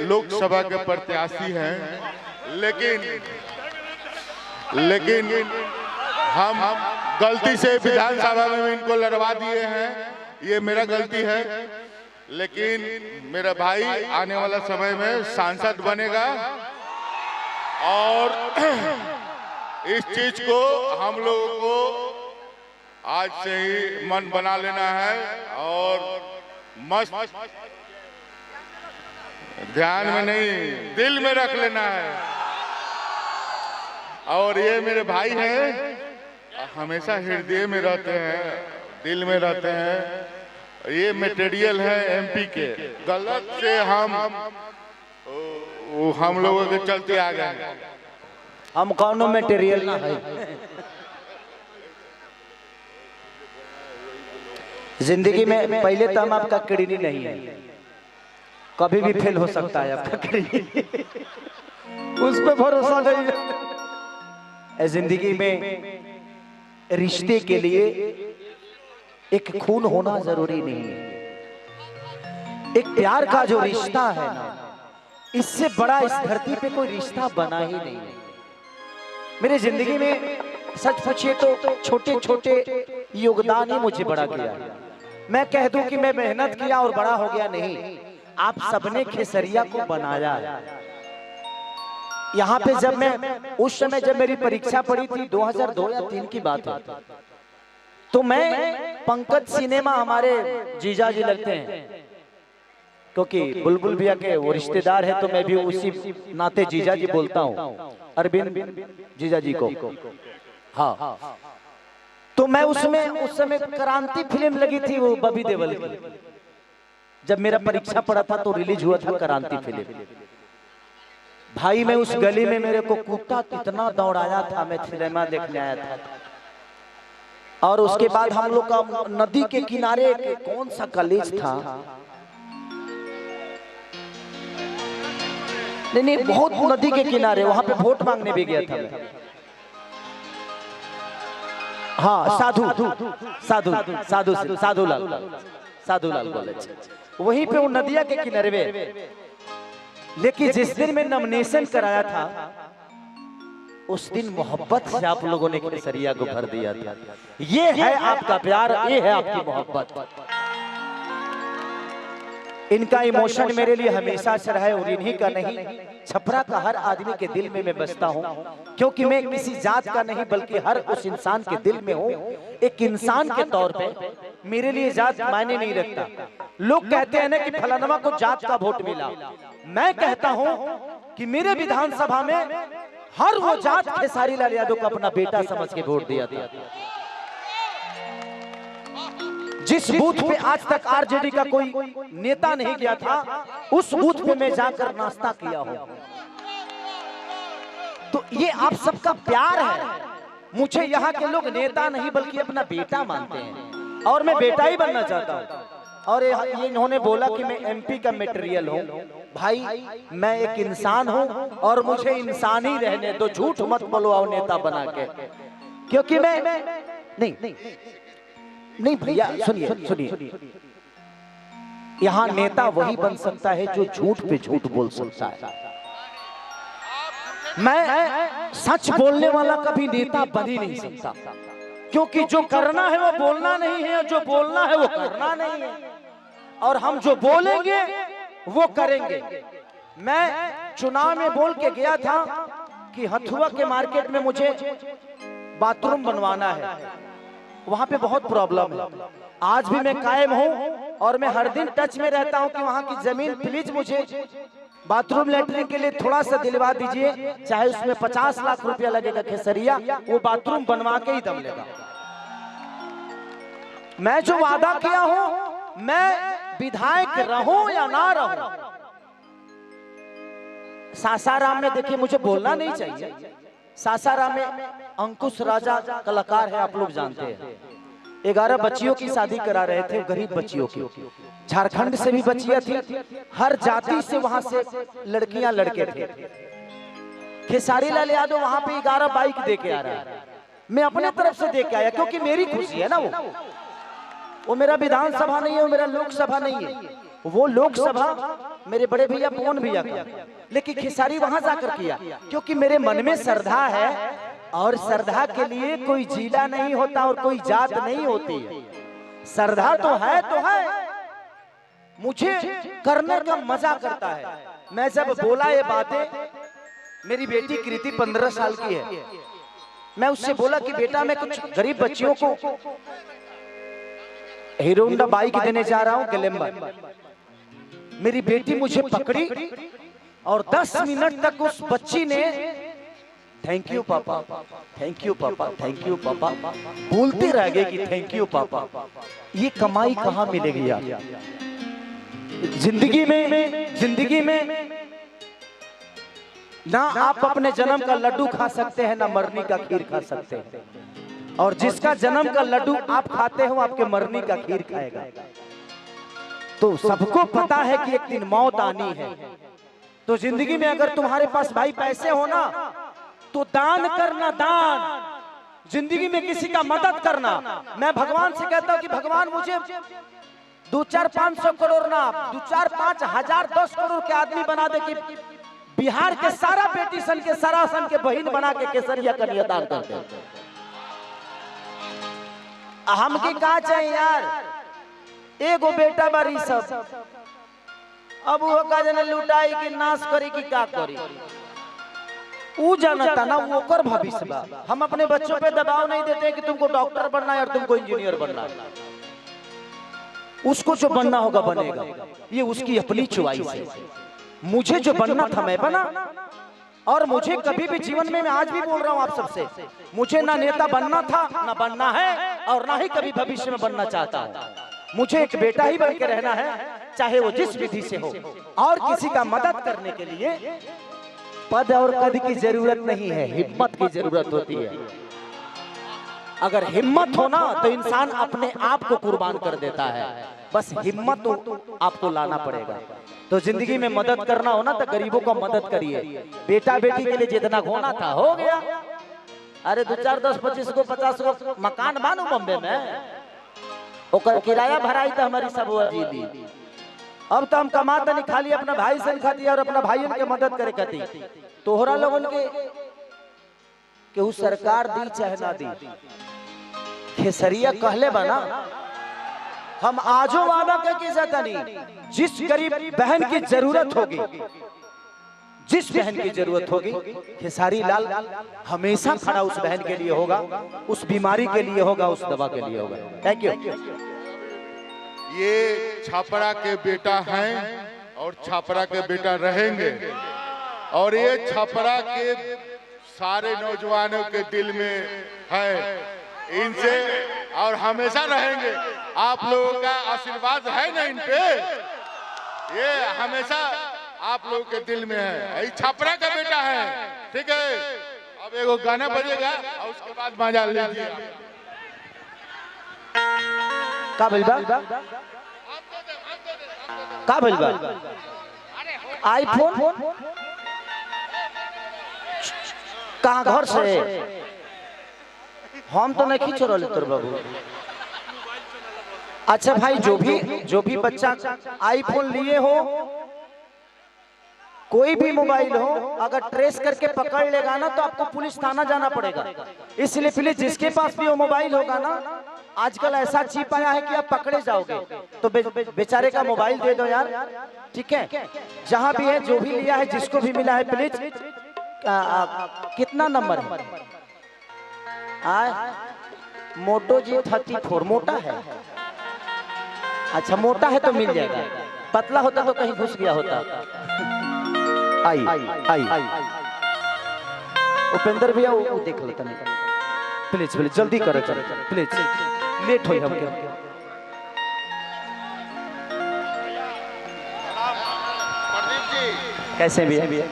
लोकसभा के प्रत्याशी हैं, लेकिन हम गलती से विधानसभा में इनको लड़वा दिए हैं। ये मेरा गलती है, लेकिन मेरा भाई आने वाला समय में सांसद बनेगा और इस चीज को हम लोगों को आज से ही मन बना लेना है और मस्त ध्यान में नहीं दिल में रख लेना है। और ये मेरे भाई हैं, हमेशा हृदय में रहते हैं, दिल में रहते हैं। ये मटेरियल है एमपी के, गलत से हम लोगों के चलते आ गए। हम कौनो मटेरियल ना है। जिंदगी में पहले तो हम आपका किडनी नहीं है, कभी भी फेल हो सकता है आपका किडनी, उस पर भरोसा नहीं है। जिंदगी में रिश्ते के लिए एक खून होना जरूरी नहीं है। एक प्यार का जो रिश्ता है ना, इससे बड़ा इस धरती पे कोई रिश्ता बना ही नहीं है। मेरी जिंदगी में सच पूछिए तो छोटे छोटे योगदान ही मुझे बड़ा किया। मैं कह दूं कि मैं मेहनत किया और बड़ा हो गया, नहीं, आप सबने खेसरिया को बनाया। यहाँ पे जब मैं उस समय जब मेरी परीक्षा पड़ी थी 2002 या 2003 की बात है, तो मैं पंकज सिनेमा हमारे जीजा जी लगते हैं, क्योंकि बुलबुल भैया के वो रिश्तेदार है, तो मैं भी उसी नाते जीजा जी बोलता हूँ, अरविंद जीजा जी को। हाँ, तो मैं उस समय क्रांति फिल्म लगी थी, वो बॉबी देओल की। जब मेरा परीक्षा पड़ा था तो रिलीज हुआ था क्रांति फिल्म। भाई मैं उस गली में मेरे को कुत्ता कितना दौड़ाया था, मैं सिनेमा देखने आया था। और उसके बाद हम लोग का नदी के किनारे कौन सा कॉलेज था, नहीं बहुत नदी के किनारे, वहां पे वोट मांगने भी गया था मैं। हाँ, साधुलाल कॉलेज, वहीं पे वो नदिया के किनारे में। लेकिन जिस दिन मैं नॉमिनेशन कराया था, उस दिन मोहब्बत से आप लोगों ने खेसरिया को भर दिया था। ये है आपका प्यार, ये है आपकी मोहब्बत। इनका इमोशन मेरे लिए हमेशा से रहा है और इन्हीं का नहीं, छपरा का हर आदमी के दिल में मैं बसता हूँ, क्योंकि मैं किसी जात का नहीं बल्कि हर उस इंसान के दिल में हूँ। एक इंसान के तौर पे मेरे लिए जात मायने नहीं रखता। लोग कहते हैं ना कि फलानवा को जात का वोट मिला, मैं कहता हूँ कि मेरे विधानसभा में हर वो जात खेसारी लाल यादव को अपना बेटा समझ के वोट दिया था। जिस बूथ पे आज तक आरजेडी का कोई नेता नहीं गया था, उस बूथ पे मैं जाकर नाश्ता किया हूं। तो ये आप सबका प्यार है। मुझे यहाँ के लोग नेता नहीं बल्कि अपना बेटा मानते हैं, और मैं बेटा ही बनना चाहता हूँ। और ये इन्होंने बोला कि मैं एमपी का मटेरियल हूँ। भाई मैं एक इंसान हूँ और मुझे इंसान ही रहने दो, झूठ मत बोलो आओ नेता बना के, क्योंकि मैं नहीं भैया सुनिए, यहाँ नेता वही बन सकता है जो झूठ पे झूठ बोल सकता है। मैं सच बोलने वाला कभी नेता बन ही नहीं सकता, क्योंकि जो करना है वो बोलना नहीं है, जो बोलना है वो करना नहीं है, और हम जो बोलेंगे वो करेंगे। मैं चुनाव में बोल के गया था कि हथुआ के मार्केट में मुझे बाथरूम बनवाना है, वहां पे बहुत प्रॉब्लम है। आज भी मैं कायम हूं और मैं हर दिन टच में रहता हूं कि वहां की जमीन प्लीज मुझे बाथरूम लेटरिन के लिए थोड़ा सा दिलवा दीजिए, चाहे उसमें 50 लाख रुपया लगेगा खेसरिया, वो बाथरूम बनवा के ही दम लेगा। मैं जो वादा किया हूं, मैं विधायक रहूं या ना रहूं, सासाराम में देखिए मुझे बोलना नहीं चाहिए, सासाराम में अंकुश राजा कलाकार है, आप लोग जानते हैं। 11 बच्चियों की शादी करा रहे थे, गरीब बच्चियों की, झारखंड से भी बच्चियां थी, हर जाति से वहां से लड़कियां लड़के थे। खेसारी लाल यादव वहां पे 11 बाइक दे के आ रहा है, मैं अपने तरफ से दे के आया, क्योंकि मेरी खुशी है ना, वो मेरा विधानसभा नहीं है, वो मेरा लोकसभा नहीं है, वो लोकसभा मेरे बड़े भैया पवन भैया का, लेकिन खेसारी वहां जाकर किया, क्योंकि मेरे मन में श्रद्धा है, और श्रद्धा के लिए कोई जिला नहीं होता और कोई जात नहीं होती है। श्रद्धा तो है, मुझे करने का मजा करता है। मैं जब बोला ये बातें, मेरी बेटी कृति 15 साल की है, मैं उससे बोला कि बेटा मैं कुछ गरीब बच्चियों को हीरो होंडा बाइक देने जा रहा हूं ग्लैमर। मेरी बेटी मुझे पकड़ी और 10 मिनट तक उस बच्ची ने थैंक यू पापा, थैंक यू पापा, थैंक यू पापा बोलते रह गए कि थैंक यू पापा। ये कमाई कहां मिलेगी यार? जिंदगी में ना आप अपने जन्म का लड्डू खा सकते हैं, ना मरनी का खीर खा सकते हैं, और जिसका जन्म का लड्डू आप खाते हो आपके मरनी का खीर खाएगा। तो सबको पता है कि एक दिन मौत आनी है। तो जिंदगी में अगर तुम्हारे पास भाई पैसे हो ना, तो दान करना, दान। जिंदगी में किसी का मदद करना। मैं भगवान से कहता हूं कि भगवान मुझे 2-4-500 करोड़ ना, 2-4-5,000 10 करोड़ के आदमी बना दे कि बिहार के सारा बेटी सन के सारा सन के बहन बना के केसरिया कन्यादान कर दे। हमके का चाहिए यार? एगो बेटा बारी सब, अब वो का जने लुटाई कि नाश करी कि का करी, वो जानता ना, वो कर भविष्य बा। हम अपने बच्चों पे दबाव नहीं देते कि तुमको डॉक्टर बनना है और तुमको इंजीनियर बनना है। उसको जो बनना होगा बनेगा, ये उसकी अपनी चॉइस है। मुझे जो बनना था मैं बना, और मुझे कभी भी जीवन में, मैं आज भी बोल रहा हूं आप सबसे, मुझे ना नेता बनना था, ना बनना है, और ना ही कभी भविष्य में बनना चाहता हूं। मुझे एक बेटा ही बन के रहना है, चाहे वो जिस विधि से हो। और किसी का मदद करने के लिए पद और कद की जरूरत नहीं है, हिम्मत की जरूरत होती है। अगर हिम्मत हो ना तो इंसान अपने आप को कुर्बान कर देता है। बस हिम्मत तो आपको लाना पड़ेगा। तो जिंदगी में मदद करना हो ना तो गरीबों को मदद करिए। बेटा बेटी के लिए जितना होना था हो गया। अरे 2-4-10-25 को 50 को मकान बानू बॉम्बे में, ओकर किराया भराई तो हमारी सब दी। अब तो हम कमाता नहीं, खाली अपना भाई से खाती और अपना भाई उनके मदद करे खाती। तोहरा लोगन के केहू सरकार दी चाहे ना दी, खेसरिया कहले बना, हम आजो वादा करके जाता नहीं। जिस गरीब बहन की जरूरत होगी, जिस बहन की जरूरत होगी, खेसारी लाल हमेशा खड़ा उस बहन के लिए होगा, उस बीमारी के लिए होगा, उस दवा के लिए होगा। Thank you. ये छापरा के बेटा हैं और छापरा के बेटा रहेंगे, और ये छापरा के सारे नौजवानों के दिल में है, इनसे और हमेशा रहेंगे। आप लोगों का आशीर्वाद है ना इन पे, ये हमेशा आप लोगों के दिल में है। ये छापरा का बेटा है, ठीक है। अब एगो गाना बजेगा और उसके बाद मजा लीजिए। का भइलबा? का भइलबा? आईफोन कहाँ घर से? हम तो नहीं छोड़ रहे तोर बाबू। अच्छा भाई, जो भी बच्चा आईफोन लिए हो, कोई भी मोबाइल हो, अगर ट्रेस करके पकड़ लेगा ना तो आपको पुलिस थाना जाना पड़ेगा। इसलिए प्लीज जिसके पास भी वो मोबाइल होगा ना, आजकल ऐसा चिप आया है कि आप पकड़े जाओगे, तो बेचारे का मोबाइल दे दो यार, ठीक है। जहां भी है, जो भी लिया है, जिसको भी मिला है, प्लीज कितना नंबर है? मोटो G34 मोटा है। अच्छा मोटा है तो मिल जाएगा, पतला होता तो कहीं घुस गया होता। आई उपेंद्र भैया वो देख लेता नहीं, प्लीज प्लीज जल्दी करो, प्लीज लेट हो हम। कैसे भी है?